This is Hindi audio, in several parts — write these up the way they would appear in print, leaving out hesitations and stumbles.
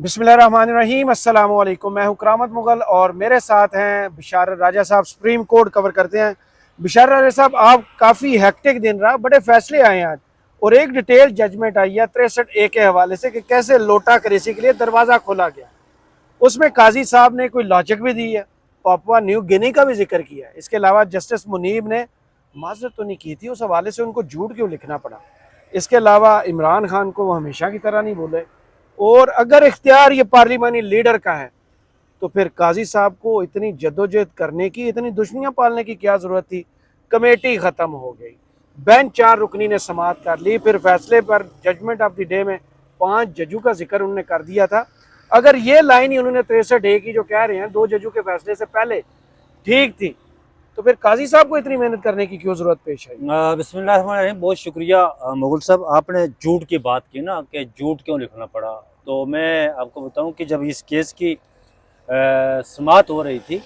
बिस्मिल्लाहिर्रहमानिर्रहीम अस्सलाम वालेकुम। मैं हूं करामत मुगल और मेरे साथ हैं बिशारत राजा साहब। सुप्रीम कोर्ट कवर करते हैं। बिशारत राजा साहब, आप काफ़ी हेक्टिक दिन रहा, बड़े फैसले आए हैं आज और एक डिटेल जजमेंट आई है 63A के हवाले से कि कैसे लोटा करेसी के लिए दरवाज़ा खोला गया। उसमें काजी साहब ने कोई लॉजिक भी दी है, पापुआ न्यू गिनी का भी जिक्र किया है। इसके अलावा जस्टिस मुनीब ने माजरत तो नहीं की थी, उस हवाले से उनको झूठ क्यों लिखना पड़ा। इसके अलावा इमरान खान को वो हमेशा की तरह नहीं बोले। और अगर इख्तियार ये पार्लिमानी लीडर का है तो फिर काजी साहब को इतनी जद्दोजहद करने की, इतनी दुश्मनियां पालने की क्या जरूरत थी। कमेटी खत्म हो गई, बेंच 4 रुकनी ने समाअत कर ली। फिर फैसले पर जजमेंट ऑफ द डे में 5 जजों का जिक्र उन्होंने कर दिया था। अगर ये लाइन ही उन्होंने 63A की जो कह रहे हैं 2 जजों के फैसले से पहले ठीक थी, तो फिर काजी साहब को इतनी मेहनत करने की क्यों जरूरत पेश आई। बिस्मिल्लाहिर्रहमानिर्रहीम। बहुत शुक्रिया मुगल साहब, आपने झूठ की बात की ना कि झूठ क्यों लिखना पड़ा। तो मैं आपको बताऊं कि जब इस केस की समाअत हो रही थी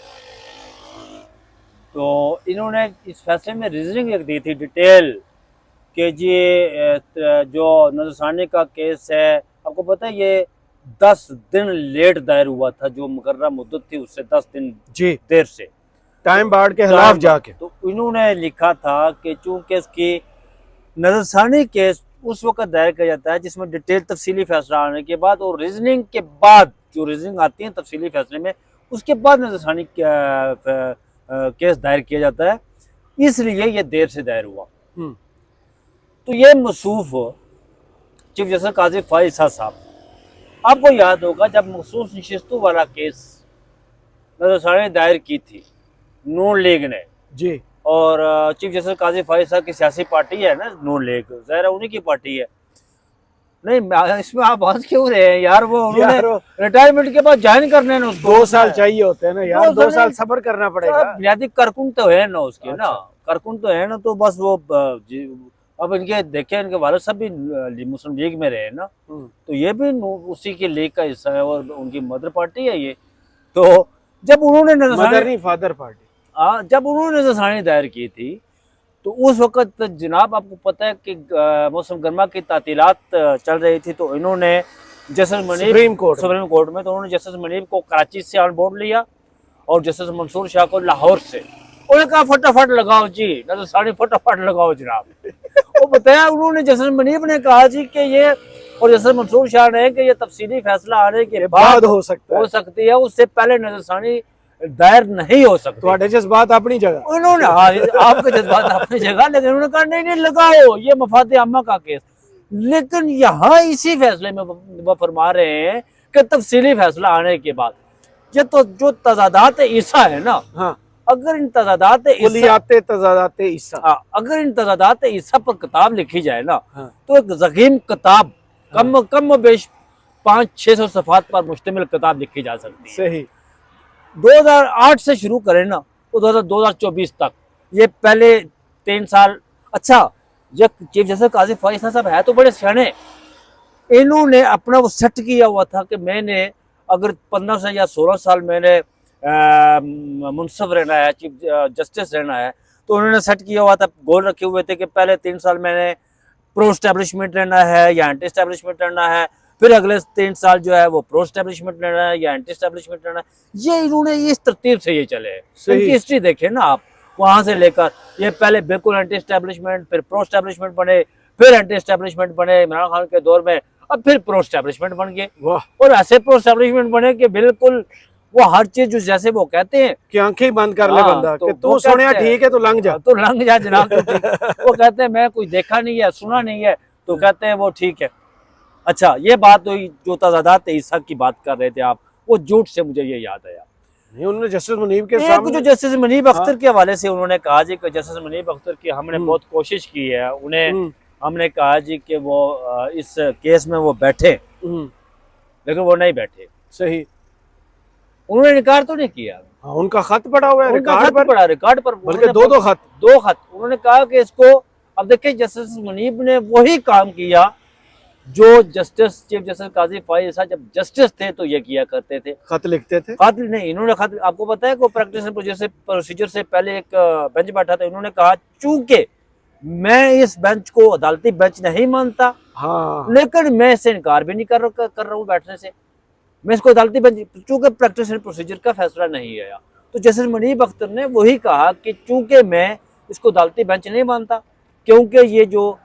तो इन्होंने इस फैसले में रीजनिंग लिख दी थी डिटेल कि जी जो नजरसानी का केस है, आपको पता है ये 10 दिन लेट दायर हुआ था। जो मुकर्रर मुद्दत थी उससे 10 दिन जी, देर से टाइम बार्ड के खिलाफ जाके। तो इन्होंने लिखा था कि चूंकि इसकी नजरसानी केस उस वक्त दायर किया जाता है जिसमें डिटेल तफसीली फैसला आने के बाद और रीजनिंग के बाद, जो रीजनिंग आती है तफसीली फैसले में, उसके बाद नजरसानी केस दायर किया जाता है, इसलिए ये देर से दायर हुआ। तो ये मसूफ चीफ जस्टिस काजी फाइज साहब, आपको याद होगा जब मखसूस नशिस्तों वाला केस नजरसानी दायर की थी नून लीग ने जी, और चीफ जस्टिस काजी फाइज साहब की सियासी पार्टी है ना नून लीग, ज़ाहिर उन्हीं की पार्टी है। नहीं, इसमें आप हंस क्यों रहे हैं यार? वो उन्होंने रिटायरमेंट के बाद ज्वाइन करने ना उसको 2 साल चाहिए होते हैं ना यार, 2 साल सब्र करना पड़ेगा। बुनियादी कारकुन तो है ना उसके, अच्छा। ना कारकुन तो है ना, तो बस वो अब इनके देखे, इनके वालिद साहब भी मुस्लिम लीग में रहे ना, तो ये भी उसी की लीग का हिस्सा है और उनकी मदर पार्टी है ये। तो जब उन्होंने मदर नहीं, फादर पार्टी। जब उन्होंने नजरसानी दायर की थी तो उस वक्त जनाब आपको पता है कि मौसम गर्मा की तातीलात चल रही थी। तो इन्होंने जस्टिस मुनीब सुप्रीम कोर्ट में, तो उन्होंने जस्टिस मुनीब को कराची से ऑन बोर्ड लिया और जस्टिस मंसूर शाह को लाहौर से। उन्होंने कहा फटाफट लगाओ जी नजरसानी, फटाफट लगाओ जनाब। वो बताया उन्होंने, जस्टिस मुनीब ने कहा जी कि ये, और जस्टिस मंसूर शाह ने कि ये तफसीली फैसला आने के बाद हो सकती है, उससे पहले नजरसानी दायर नहीं हो सकती। तो जज्बात अपनी जगह, उन्होंने आपके जज्बात अपनी जगह, लेकिन उन्होंने कहा नहीं नहीं लगाओ, ये मफाद आमा का केस। लेकिन यहाँ इसी फैसले में वो फरमा रहे हैं कि तफसीली फैसला आने के बाद ये तो जो तजादात ईसा है ना, हाँ, अगर इन तजादात ईसा, अगर इन तजादात ईसा पर किताब लिखी जाए ना, हाँ, तो एक ज़कीम किताब कम बेश 500-600 सफ़ात पर मुश्तमिल किताब लिखी जा सकती है। सही। 2008 से शुरू करें ना तो 2024 तक, ये पहले 3 साल। अच्छा, ये चीफ जस्टिस काजी फाइज साहब है तो बड़े सियाने, इन्होंने अपना वो सेट किया हुआ था कि मैंने अगर 15 से या 16 साल मैंने मुनसफ रहना है, चीफ जस्टिस रहना है, तो उन्होंने सेट किया हुआ था, गोल रखे हुए थे कि पहले 3 साल मैंने प्रो स्टैब्लिशमेंट रहना है या एंटी स्टैब्लिशमेंट रहना है, फिर अगले 3 साल जो है वो प्रो स्टैब्लिशमेंट रहना है या एंटी स्टैब्लिशमेंट रहना है। ये इन्होंने इस तरतीब से ये चले हैं। इनकी हिस्ट्री देखें ना आप, वहां से लेकर ये पहले बिल्कुल एंटी स्टैब्लिशमेंट, फिर प्रो स्टैब्लिशमेंट बने, फिर एंटी स्टैब्लिशमेंट बने इमरान खान के दौर में, अब फिर प्रो स्टैब्लिशमेंट बन गए। और ऐसे प्रो स्टैब्लिशमेंट बने कि बिल्कुल वो हर चीज जो जैसे वो कहते हैं कि आंखें बंद कर ले बंदा, कि तू सुनिया ठीक है तो लंघ जा, तो लंघ जा जनाब। वो कहते हैं मैं कुछ देखा नहीं है, सुना नहीं है, तो कहते हैं वो ठीक है। अच्छा, ये बात हुई जो तजादात ईसा की बात कर रहे थे आप, वो झूठ से मुझे ये याद आया। उन्होंने जस्टिस मुनीब के सामने, जो जस्टिस मुनीब अख्तर के हवाले से उन्होंने कहा जी कि जस्टिस मुनीब अख्तर की हमने बहुत कोशिश की है, उन्हें हमने कहा जी कि वो इस केस में वो बैठे, लेकिन वो नहीं बैठे। सही। उन्होंने इनकार तो नहीं किया। हाँ, उनका खत पड़ा हुआ है, रिकॉर्ड पर, बल्कि दो खत। उन्होंने कहा कि इसको, अब देखिए जस्टिस मुनीब ने वही काम किया जो जस्टिस चीफ जस्टिस काजी फाइज साहब जब जस्टिस थे तो ये किया करते थे, खत लिखते थे। खत नहीं, इन्होंने खत, आपको पता है को प्रैक्टिस प्रोसीजर से पहले एक बेंच बैठा था, इन्होंने कहा चूंकि मैं इस बेंच को अदालती बेंच नहीं मानता, हाँ, लेकिन मैं इससे इनकार भी नहीं कर रहा हूँ बैठने से। मैं इसको अदालती बेंच, चूंकि प्रैक्टिस एंड प्रोसीजर का फैसला नहीं आया, तो जस्टिस मुनीब अख्तर ने वही कहा कि चूंकि मैं इसको अदालती बेंच नहीं मानता, क्योंकि ये जो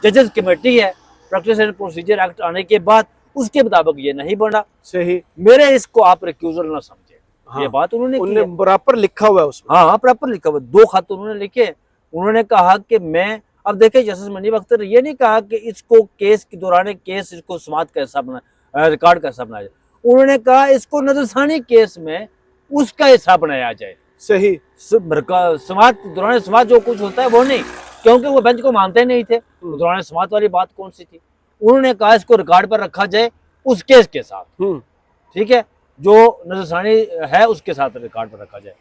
जजेस कमेटी है प्रैक्टिस एंड प्रोसीजर एक्ट आने के बाद उसके मुताबिक ये नहीं बना, सही, मेरे इसको आप रिक्यूजल ना समझे। हाँ, ये बात उन्होंने की है। बराबर लिखा हुआ है उसमें। हाँ प्रॉपर लिखा हुआ, 2 खत उन्होंने लिखे। उन्होंने कहा कि मैं, अब देखिए जस्टिस मुनीब अख्तर ने ये नहीं कहा कि इसको केस के दौरान केस इसको समात कैसा बना, रिकॉर्ड कैसा बनाया जाए, उन्होंने कहा इसको नजरसानी केस में उसका हिस्सा बनाया जाए। सही, समात दौरान समात जो कुछ होता है वो नहीं, क्योंकि वो बेंच को मानते नहीं थे, दौरान समात वाली बात कौन सी थी। उन्होंने कहा इसको रिकॉर्ड पर रखा जाए उस केस के साथ, ठीक है, जो नजरसानी है उसके साथ रिकॉर्ड पर रखा जाए।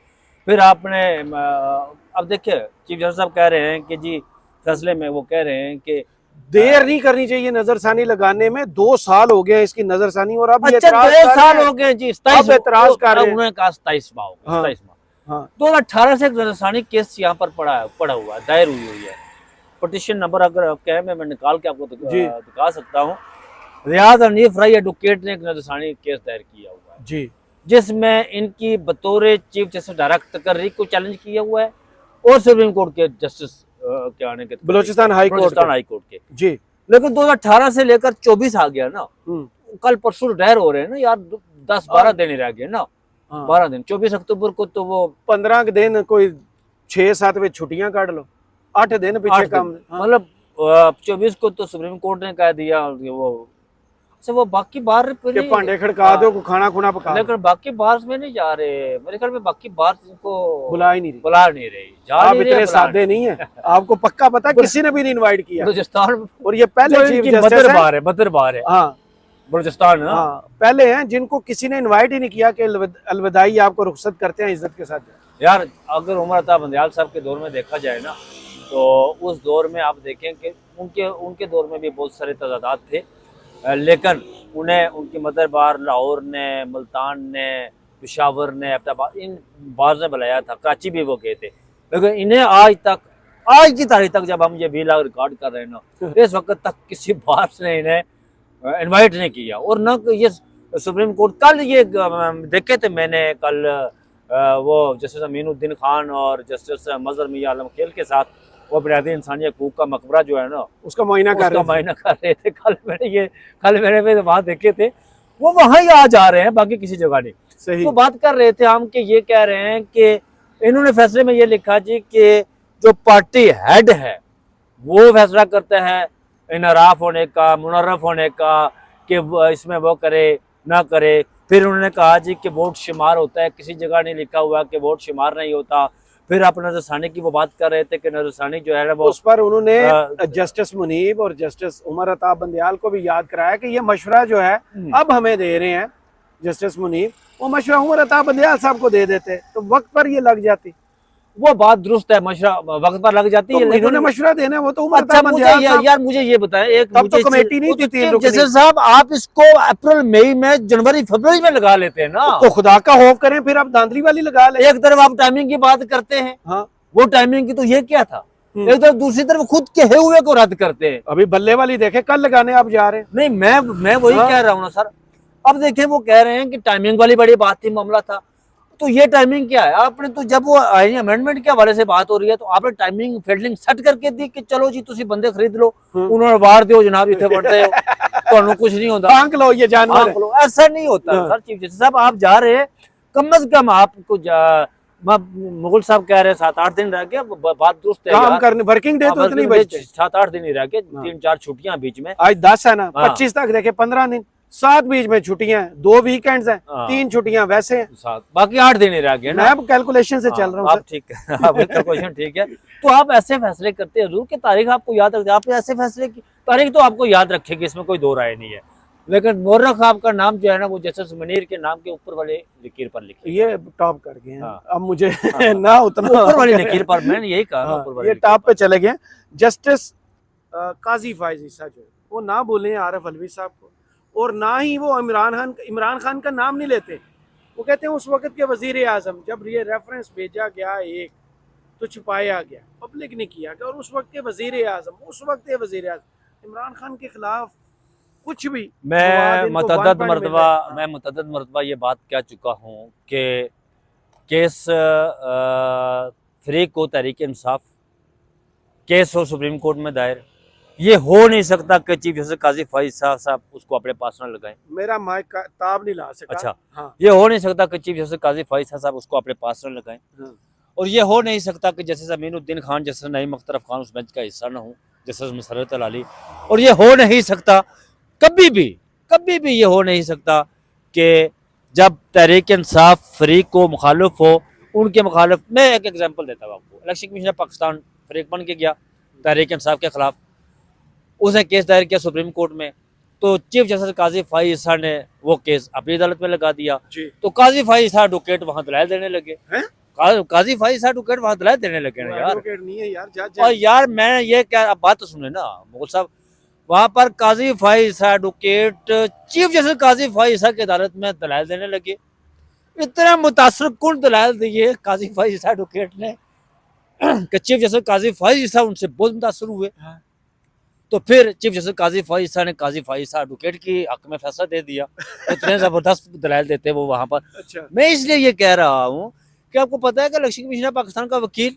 फिर आपने अब देखिए चीफ जस्टिस साहब कह रहे हैं कि जी फैसले में वो कह रहे हैं कि देर नहीं करनी चाहिए नजरसानी लगाने में। 2 साल हो गए इसकी नजरसानी और अब अच्छा 2 साल हो गए जी, 27 एतराज कर रहे हैं। उन्होंने कहा 27 माह हो गए, हाँ, 27 माह। हाँ, 2018 से एक नजरसानी केस यहाँ पर पड़ा हुआ है, दायर हुई है। पिटिशन नंबर अगर आप कहें मैं निकाल के आपको दिखा सकता हूँ। रियाज हनीफ राय एडवोकेट ने एक नजरसानी केस दायर किया हुआ है जी, जिसमें इनकी बतौर चीफ जस्टिस डायरेक्ट तकर्री को चैलेंज किया हुआ है और सुप्रीम कोर्ट के जस्टिस के आने के बलूचिस्तान हाई कोर्ट के जी। लेकिन 2018 से लेकर 24 आ गया ना, कल परसों रिटायर हो रहे हैं ना यार, 10-12 दिन ही रह गए ना, 12 दिन। 24 अक्टूबर को तो वो 15 के दिन, कोई 6-7 छुट्टियां काट लो, 8 दिन पीछे कम, मतलब 24 को तो सुप्रीम कोर्ट ने कह दिया वो, अच्छा वो बाकी बार के भांडे खड़का दो, को खाना खुना पका, लेकिन बाकी बार में नहीं जा रहे मेरे ख्याल में, बाकी बार को बुला ही नहीं रही, बुला नहीं रही। आप इतने सादे नहीं है, आपको पक्का पता किसी ने भी नहीं इनवाइट किया बलूचिस्तान। और ये पहले चीफ जस्टिस है, बदर बार है, हाँ बलूचिस्तान, हाँ पहले हैं जिनको किसी ने इनवाइट ही नहीं किया कि अलविदाई आपको रुखसत करते हैं इज्जत के साथ। यार अगर उमर अता बंदयाल साहब के दौर में देखा जाए ना, तो उस दौर में आप देखें कि उनके दौर में भी बहुत सारे तजादात थे, लेकिन उन्हें उनकी मदर बार लाहौर ने, मुल्तान ने, पेशावर ने, अब्दाबाद, इन बार ने बुलाया था, कराची भी वो गए थे, लेकिन इन्हें आज की तारीख तक जब हम ये व्लॉग रिकॉर्ड कर रहे हैं ना, इस वक्त तक किसी बार ने इन्हें इनवाइट नहीं किया। और न ये सुप्रीम कोर्ट, कल ये देखे थे मैंने, कल वो जस्टिस अमीनुद्दीन खान और जस्टिस मजहर मियां आलम खेल के साथ वो बुनियादी इंसानी हकूक का मकबरा जो है ना, उसका मुआयना कर रहे थे। कल मैंने वहाँ देखे थे, वो वहाँ ही आ जा रहे हैं, बाकी किसी जगह नहीं। सही। तो बात कर रहे थे हम कि ये कह रहे हैं कि इन्होंने फैसले में ये लिखा जी कि जो पार्टी हेड है वो फैसला करता है इनराफ होने का, मुनर्रफ होने का, कि इसमें वो करे ना करे। फिर उन्होंने कहा जी कि वोट शुमार होता है, किसी जगह नहीं लिखा हुआ कि वोट शुमार नहीं होता। फिर आप नजरसानी की वो बात कर रहे थे कि नजरसानी जो है वो, उस पर उन्होंने जस्टिस मुनीब और जस्टिस उमर अता बंदयाल को भी याद कराया कि ये मशवरा जो है अब हमें दे रहे हैं जस्टिस मुनीब, वो मशवरा उमर अता बंदयाल साहब को दे देते तो वक्त पर ये लग जाती। वो बात दुरुस्त है, मशवरा वक्त पर लग जाती है, लेकिन मशवरा देना वो तो उमर अच्छा मुझे ये बताएं, एक तब तो कमेटी नहीं थी जैसे साहब, आप इसको अप्रैल मई में, जनवरी फरवरी में लगा लेते हैं ना, तो खुदा का खौफ करें, फिर आप धांधली वाली लगा ले। एक तरफ आप टाइमिंग की बात करते हैं, हाँ वो टाइमिंग की तो ये क्या था, एक तरफ दूसरी तरफ खुद कहे हुए को रद्द करते हैं। अभी बल्ले वाली देखे, कल लगाने आप जा रहे हैं। नहीं मैं वही कह रहा हूँ ना सर। अब देखें वो कह रहे हैं कि टाइमिंग वाली बड़ी बात थी, मामला था, तो ये टाइमिंग क्या है? आपने तो जब वो आईनी अमेंडमेंट के हवाले से बात हो रही है तो आपने टाइमिंग फील्डिंग सेट करके दी कि चलो जी तुसी बंदे खरीद लो, उन्होंने वार दो जनाब, इतने बढ़ते हो तो कुछ नहीं होता, आंक लो ये जानवर लो, ऐसा नहीं होता सर। चीफ जस्टिस साहब आप जा रहे हैं, कम अज कम आपको मुगल साहब कह रहे हैं 7-8 दिन रह गए, बात दुरुस्त है, काम करने वर्किंग डे तो इतनी बचते, 7-8 दिन ही रह गए, 3-4 छुट्टियां बीच में, आज 10 है ना, 25 तक देखे 15 दिन, 7 बीच में छुट्टियां, 2 वीकेंड्स हैं, 3 छुट्टियां वैसे हैं, बाकी 8 दिन ही रह गए ना। मैं कैलकुलेशन से चल रहा हूँ, ठीक है, आपका कैलकुलेशन ठीक है। तो आप ऐसे फैसले करते हैं कि तारीख आपको याद रखते, आप ऐसे फैसले की तारीख तो आपको याद रखेगी, इसमें कोई दो राय नहीं है, लेकिन मोर्रख आपका नाम जो है ना वो जस्टिस मुनीर के नाम के ऊपर वाले लकीर पर लिखे, ये टॉप कर गए हैं। अब मुझे ना उतना ऊपर वाली लकीर पर, मैंने यही कहा, ये टॉप पे चले गए। जस्टिस काजी फायज ईसा जो वो ना बोले आरिफ अलवी साहब को, और ना ही वो इमरान खान का नाम नहीं लेते। वो कहते हैं उस वक्त के वजीर आजम, जब ये रेफरेंस भेजा गया एक तो छुपाया गया, पब्लिक ने किया, और उस वक्त के वजीर आजम, उस वक्त के वजीर आजम इमरान खान के खिलाफ कुछ भी मैं मवाद इनको मुतअद्दद बान पानी मिल मरतबा रहा है। मैं मुतअद्दद मरतबा ये बात कह चुका हूँ कि केस फरीक को तहरीक इंसाफ केस हो सुप्रीम कोर्ट में दायर, ये हो नहीं सकता कि चीफ जस्टिस काजी फाइज साहब उसको अपने पास न लगाएं। मेरा माइक का ताब नहीं ला सका। अच्छा, हाँ ये हो नहीं सकता कि चीफ जस्टिस काजी फाइज साहब उसको अपने पास न लगाएं। हाँ और ये हो नहीं सकता कि जस्टिस अमीनुद्दीन खान, जस्टिस नईम अख्तर खान उस बेंच का हिस्सा न हो, जस्टिस मुसर्रत अली। और ये हो नहीं सकता कभी भी ये हो नहीं सकता कि जब तहरीक इंसाफ फरीक को मुखालिफ हो, उनके मुखालिफ। मैं एक एग्जांपल देता हूँ आपको। इलेक्शन कमीशन ऑफ पाकिस्तान फरीक बन के गया तहरीक इंसाफ के खिलाफ, उसने केस दायर किया सुप्रीम कोर्ट में, तो चीफ जस्टिस काजी फाइज साहब ने वो केस अपनी अदालत में लगा दिया। जी। तो काजी फाइज साहब एडवोकेट वहां दलाल देने लगे। हैं? काजी फाइज साहब एडवोकेट वहां दलाल देने लगे ना यार। एडवोकेट नहीं है यार, जज और है। यार मैं ये क्या, अब बात तो सुने ना मुगल साहब, वहां पर काजी फाइज साहब एडवोकेट चीफ जस्टिस काजी फाइज साहब की अदालत में दलाल देने लगे। इतना मुतासर कुन दलाल दिए काजी फाइज साहब एडवोकेट ने कि चीफ जस्टिस काजी फाइज साहब उनसे बहुत मुतासर हुए। हाँ। तो फिर चीफ जस्टिस काजी फाइज साहब ने काजी फाइज साहब एडवोकेट की हक में फैसला दे दिया। इतने जबरदस्त दलाल देते वो वहां पर। अच्छा। मैं इसलिए ये कह रहा हूँ कि आपको पता है कि इलेक्शन कमीशन ऑफ पाकिस्तान का वकील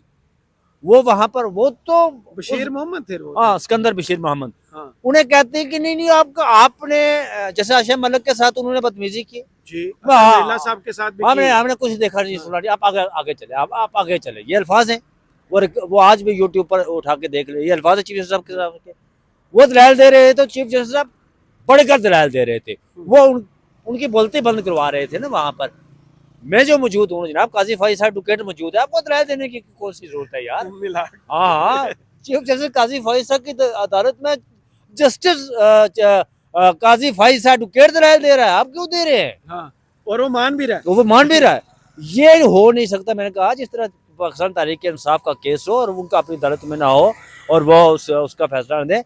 वो वहां पर, वो तो बशीर मोहम्मद थे वो। हाँ, सिकंदर बशीर मोहम्मद, हाँ उन्हें कहते हैं कि नहीं आपका आपने जैसे आशिया मलिक के साथ उन्होंने बदतमीजी की, जी। हाँ। लैला साहब के साथ भी हमने की। हमने कुछ देखा नहीं सुना नहीं, आप आगे आगे चले, आप आगे चले। ये अल्फाज हैं, वो आज भी यूट्यूब पर उठा के देख ले, ये अल्फाज है चीफ जस्टिस साहब के साथ। वो दलाल दे रहे थे तो चीफ जस्टिस साहब बढ़कर दलाल दे रहे थे, वो उनकी बोलते बंद करवा रहे थे ना वहां पर। मैं जो मौजूद हूँ जनाब, काजी फाइज साहब एडवोकेट मौजूद है, आपको दलाल देने की कौन सी जरूरत है यार। मिला। हाँ, चीफ जस्टिस काजी फाइज साहब की अदालत में जस्टिस काजी फाइज साहब एडवोकेट दलाल दे रहा है, आप क्यों दे रहे हैं? हाँ, और वो मान भी रहा है। तो वो मान भी रहा है। ये हो नहीं सकता। मैंने कहा जिस तरह पाकिस्तान तहरीक इंसाफ का केस हो और उनका अपनी अदालत में ना हो और वो उसका फैसला न दे,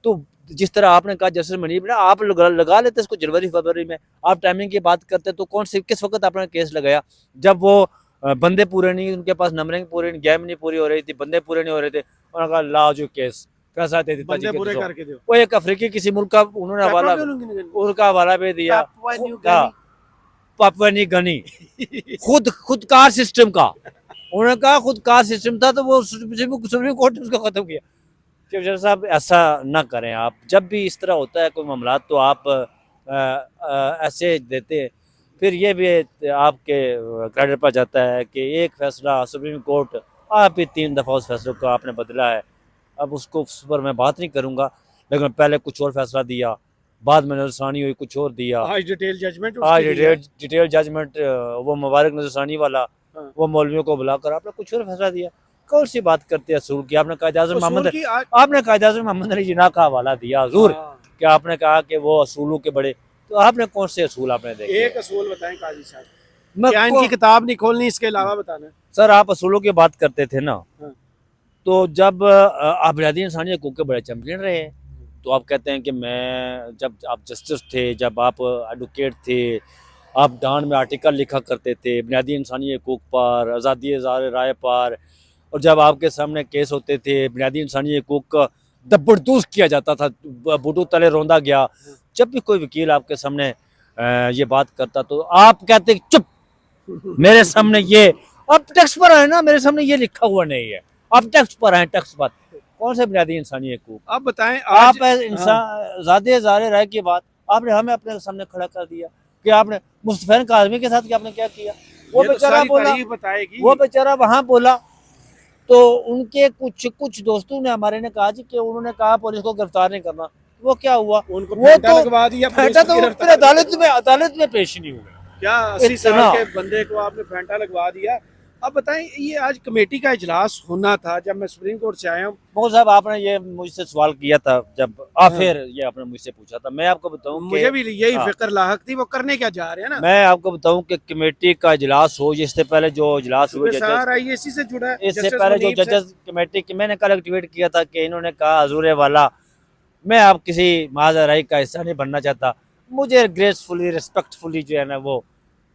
तो जिस तरह आपने कहा जस्टिस मनीब ने, आप लगा लेते इसको जनवरी फरवरी में। आप टाइमिंग की बात करते तो कौन सी किस वक्त आपने केस लगाया? जब वो बंदे पूरे नहीं, उनके पास नंबरिंग पूरी, गेम नहीं पूरी हो रही थी, बंदे पूरे नहीं हो रहे थे, उन्होंने कहा लाओ जो केस कैसा दे देता बंदे पूरे करके दो। वो एक अफ्रीकी किसी मुल्क का उन्होंने हवाला, उनका हवाला भी दिया, पापुआ न्यू गिनी खुदकार सिस्टम का। उन्होंने कहा खुदकार सिस्टम था तो वो सुप्रीम कोर्ट ने उसको खत्म किया। चीफ जस्टिस साहब ऐसा ना करें आप, जब भी इस तरह होता है कोई मामला तो आप ऐसे देते हैं, फिर ये भी आपके क्रेडिट पर जाता है कि एक फैसला सुप्रीम कोर्ट, आप ही 3 दफ़ा उस फैसले को आपने बदला है। अब उसको उस पर मैं बात नहीं करूँगा, लेकिन पहले कुछ और फैसला दिया, बाद में नजरसानी हुई कुछ और दिया, आज डिटेल जजमेंट, आज डिटेल जजमेंट, वो मुबारक नजरसानी वाला, हाँ। वो मौलवियों को बुलाकर आपने कुछ और फैसला दिया। कौन सी बात करते हैं असूल की? आपने कायद-ए-आज़म मोहम्मद अली जिन्ना का हवाला दिया हजूर, कि आपने कहा कि वो असूलों के बड़े, तो आपने कौन से असूल आपने देखे? एक असूल बताएं काजी साहब, क्या इनकी किताब नहीं खोलनी, इसके अलावा बताना। सर आप असूलों की बात करते थे ना, हाँ। तो जब आप बुनियादी इंसानी हकूक़ के बड़े चैंपियन रहे हैं, तो आप कहते हैं कि मैं, जब आप जस्टिस थे, जब आप एडवोकेट थे, आप डान में आर्टिकल लिखा करते थे बुनियादी इंसानी हकूक़ पर, आज़ादी इज़हार राय पर, और जब आपके सामने केस होते थे बुनियादी इंसानी हकूक़ का दबरदूस किया जाता था, बूटू तले रौंदा गया। जब भी कोई वकील आपके सामने ये बात करता तो आप कहते चुप, मेरे सामने ये, अब टेक्स्ट पर है ना, मेरे सामने ये लिखा हुआ नहीं है, आप टेक्स्ट पर हैं, टेक्स्ट पर कौन से बुनियादी इंसानी हकूक़? आप बताएं। आप इंसान आज़ादी इज़हार राय की बात आपने हमें अपने सामने खड़ा कर दिया कि आपने मुस्तफा काज़मी के साथ आपने क्या किया? वो बेचारा बोला, वो बेचारा वहाँ बोला, तो उनके कुछ दोस्तों ने हमारे ने कहा जी कि उन्होंने कहा पुलिस को गिरफ्तार नहीं करना। वो क्या हुआ? उनको वो तो लगवा दिया, फेंटा तो फिर अदालत में पेश नहीं हुए। क्या 80 साल के बंदे को आपने फेंटा लगवा दिया? अब बताएं, ये आज कमेटी का इजलास होना था, जब मैं सुप्रीम कोर्ट से आया हूँ। मोहम्मद साहब आपने ये मुझसे सवाल किया था, जब फिर ये आपने मुझसे पूछा था, मैं आपको बताऊं, मुझे भी यही फिक्र लाहक थी, वो करने क्या जा रहे हैं ना। मैं आपको बताऊं कि कमेटी का इजलास हो, इससे पहले जो इजलास हुए IAC से जुड़ा है, इससे पहले जो जजेस कमेटी की मैंने कल ट्वीट किया था कि इन्होंने कहा हजूर वाला, मैं आप किसी माजराई का हिस्सा नहीं बनना चाहता, मुझे ग्रेसफुली रिस्पेक्टफुली जो है ना वो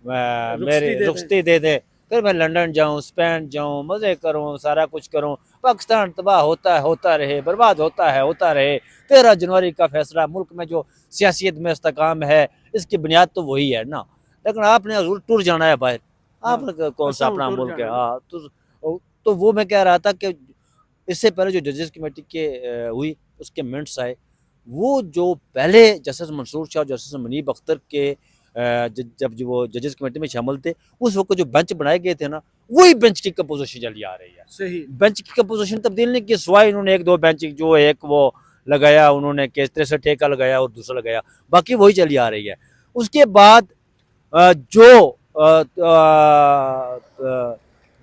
मेरी रुखसती दे दे, फिर मैं लंदन जाऊं, स्पेन जाऊं, मज़े करूं, सारा कुछ करूं, पाकिस्तान तबाह होता रहे, बर्बाद होता रहे। 13 जनवरी का फैसला, मुल्क में जो सियासियत में इस्तेकाम है, इसकी बुनियाद तो वही है ना। लेकिन आपने हजूर टूर जाना है बाहर, आपने कौन सा अच्छा, अपना टूर मुल्क है। जाना है। हाँ, तो वो मैं कह रहा था कि इससे पहले जो जजेस कमेटी के हुई, उसके मिनट्स आए, वो जो पहले जस्टिस मंसूर शाह, जस्टिस मुनीब अख्तर के जब जो वो जजेस कमेटी में शामिल थे, उस वक्त जो बेंच बनाए गए थे ना, वही बेंच की कंपोजिशन चली आ रही है। सही। बेंच की कंपोजिशन तब्दील नहीं की, सिवाय उन्होंने एक दो बेंच जो एक वो लगाया, उन्होंने केस 63 का लगाया और दूसरा लगाया, बाकी वही चली आ रही है। उसके बाद जो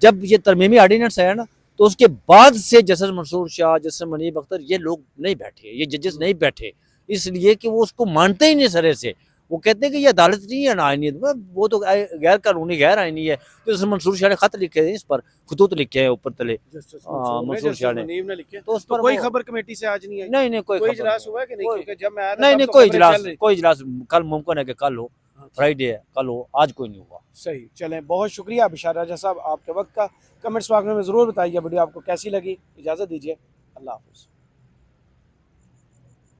जब ये तरमीमी आर्डिनेंस आया ना, तो उसके बाद से जस्टिस मंसूर शाह, जस्टिस मुनीब अख्तर, ये लोग नहीं बैठे, ये जजेस नहीं बैठे, इसलिए कि वो उसको मानते ही नहीं सरे से। वो कहते हैं कि ये अदालत नहीं है ना आईनी, वो तो गैर कानूनी गैर आईनी है। तो जस्टिस मंसूर शाह ने खत लिखे हैं, इस पर खतूत लिखे हैं ऊपर तले, जस्टिस मंसूर शाह ने, मुनीब ने लिखे, तो उस तो पर कोई वो खबर कमेटी से आज नहीं आई? नहीं नहीं कोई कोई खबर इजलास नहीं। हुआ है कि नहीं? कोई- क्योंकि जब मैं आया था नहीं तब नहीं तो कोई खबरें इजलास, चल रही। कोई इजलास कल मुमकिन है कि कल हो, अच्छा। फ्राइडे है, कल हो, आज कोई नहीं हुआ। सही, चलें, बहुत शुक्रिया बिशार राजा साहब आपके वक्त का। कमेंट्स बॉक्स में ज़रूर बताइए वीडियो आपको कैसी लगी। इजाज़त दीजिए, अल्लाह हाफ़िज़।